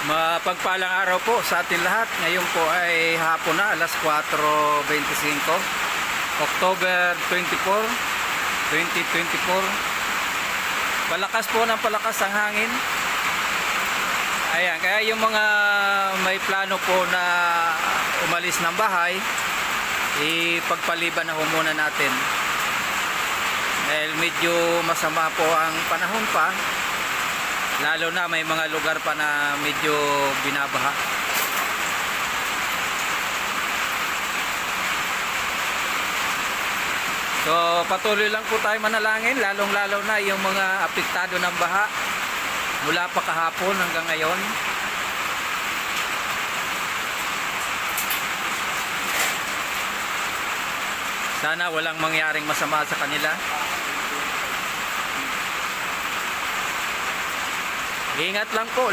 Mapagpalang araw po sa atin lahat. Ngayon po ay hapon na, alas 4:25, October 24, 2024. Palakas po ng palakas ang hangin. Ayan, kaya yung mga may plano po na umalis ng bahay, ipagpaliban na ho muna natin. Dahil medyo masama po ang panahon pa. Lalo na may mga lugar pa na medyo binabaha. So patuloy lang po tayo manalangin, lalong-lalo na yung mga apektado ng baha mula pa kahapon hanggang ngayon. Sana walang mangyaring masama sa kanila. Ingat lang po.